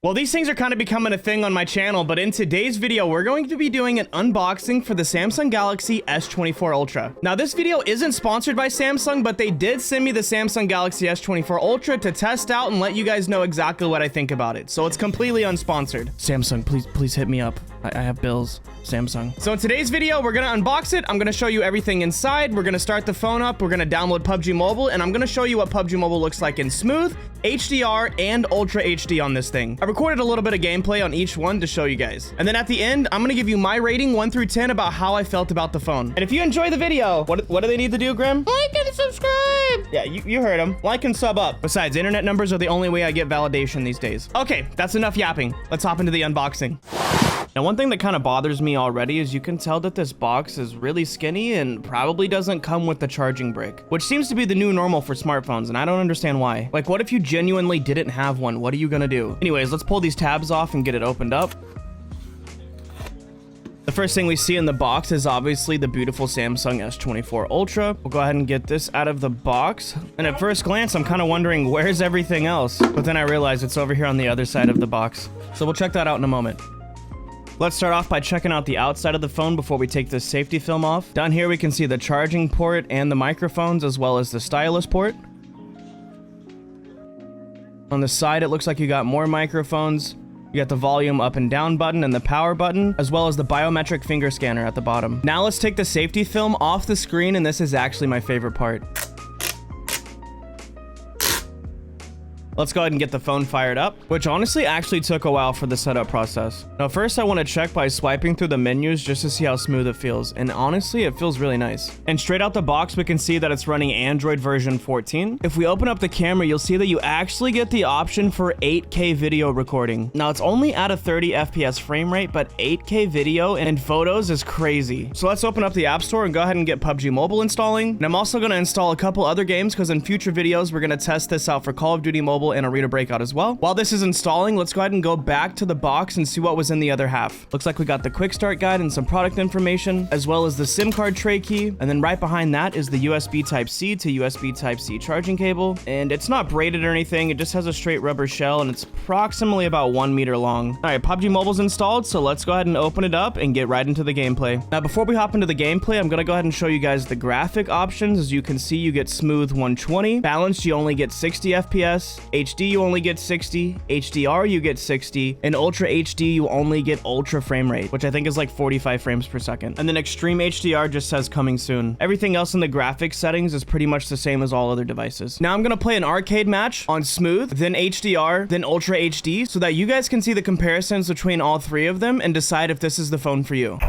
Well, these things are kind of becoming a thing on my channel, but in today's video, we're going to be doing an unboxing for the Samsung Galaxy S24 Ultra. Now, this video isn't sponsored by Samsung, but they did send me the Samsung Galaxy S24 Ultra to test out and let you guys know exactly what I think about it. So it's completely unsponsored. Samsung, please hit me up. I have bills. Samsung. So in today's video, we're gonna unbox it. I'm gonna show you everything inside. We're gonna start the phone up. We're gonna download PUBG Mobile, and I'm gonna show you what PUBG Mobile looks like in smooth, HDR, and Ultra HD on this thing. I recorded a little bit of gameplay on each one to show you guys. And then at the end, I'm gonna give you my rating 1 through 10 about how I felt about the phone. And if you enjoy the video, what do they need to do, Grim? Like and subscribe. Yeah, you heard them. Like and sub up. Besides, internet numbers are the only way I get validation these days. Okay, that's enough yapping. Let's hop into the unboxing. Now, one thing that kind of bothers me already is you can tell that this box is really skinny and probably doesn't come with the charging brick, which seems to be the new normal for smartphones, and I don't understand why. Like, what if you genuinely didn't have one? What are you gonna do? Anyways, let's pull these tabs off and get it opened up. The first thing we see in the box is obviously the beautiful Samsung S24 Ultra. We'll go ahead and get this out of the box. And at first glance, I'm kind of wondering where's everything else? But then I realize it's over here on the other side of the box. So we'll check that out in a moment. Let's start off by checking out the outside of the phone before we take this safety film off. Down here, we can see the charging port and the microphones, as well as the stylus port. On the side, it looks like you got more microphones. You got the volume up and down button and the power button, as well as the biometric finger scanner at the bottom. Now let's take the safety film off the screen, and this is actually my favorite part. Let's go ahead and get the phone fired up, which honestly actually took a while for the setup process. Now, first I want to check by swiping through the menus just to see how smooth it feels. And honestly, it feels really nice. And straight out the box, we can see that it's running Android version 14. If we open up the camera, you'll see that you actually get the option for 8K video recording. Now, it's only at a 30 FPS frame rate, but 8K video and photos is crazy. So let's open up the App Store and go ahead and get PUBG Mobile installing. And I'm also going to install a couple other games because in future videos, we're going to test this out for Call of Duty Mobile and Arena Breakout as well. While this is installing, let's go ahead and go back to the box and see what was in the other half. Looks like we got the quick start guide and some product information, as well as the SIM card tray key. And then right behind that is the USB Type-C to USB Type-C charging cable. And it's not braided or anything. It just has a straight rubber shell, and it's approximately about 1 meter long. All right, PUBG Mobile's installed, so let's go ahead and open it up and get right into the gameplay. Now, before we hop into the gameplay, I'm gonna go ahead and show you guys the graphic options. As you can see, you get smooth 120, balanced you only get 60 FPS, HD you only get 60, HDR you get 60, and Ultra HD you only get ultra frame rate, which I think is like 45 frames per second. And then Extreme HDR just says coming soon. Everything else in the graphics settings is pretty much the same as all other devices. Now I'm gonna play an arcade match on smooth, then HDR, then Ultra HD, so that you guys can see the comparisons between all three of them and decide if this is the phone for you.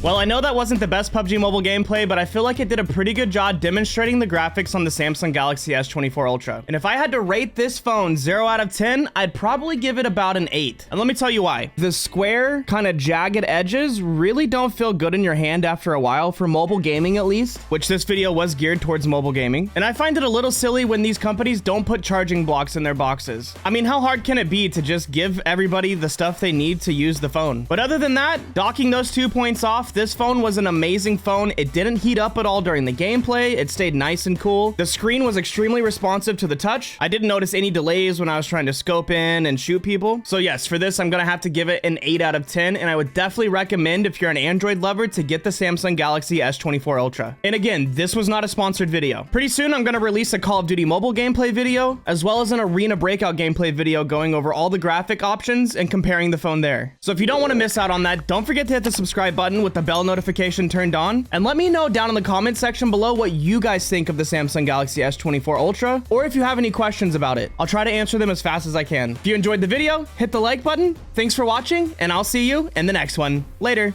Well, I know that wasn't the best PUBG Mobile gameplay, but I feel like it did a pretty good job demonstrating the graphics on the Samsung Galaxy S24 Ultra. And if I had to rate this phone 0 out of 10, I'd probably give it about an 8. And let me tell you why. The square, kind of jagged edges really don't feel good in your hand after a while, for mobile gaming at least, which this video was geared towards mobile gaming. And I find it a little silly when these companies don't put charging blocks in their boxes. I mean, how hard can it be to just give everybody the stuff they need to use the phone? But other than that, docking those 2 points off, this phone was an amazing phone. It didn't heat up at all during the gameplay. It stayed nice and cool. The screen was extremely responsive to the touch. I didn't notice any delays when I was trying to scope in and shoot people. So yes, for this, I'm gonna have to give it an 8 out of 10, and I would definitely recommend, if you're an Android lover, to get the Samsung Galaxy S24 Ultra. And again, this was not a sponsored video. Pretty soon, I'm gonna release a Call of Duty mobile gameplay video, as well as an Arena Breakout gameplay video going over all the graphic options and comparing the phone there. So if you don't want to miss out on that, don't forget to hit the subscribe button with the bell notification turned on, and let me know down in the comment section below what you guys think of the Samsung Galaxy S24 Ultra, or if you have any questions about it. I'll try to answer them as fast as I can. If you enjoyed the video, hit the like button. Thanks for watching, and I'll see you in the next one. Later.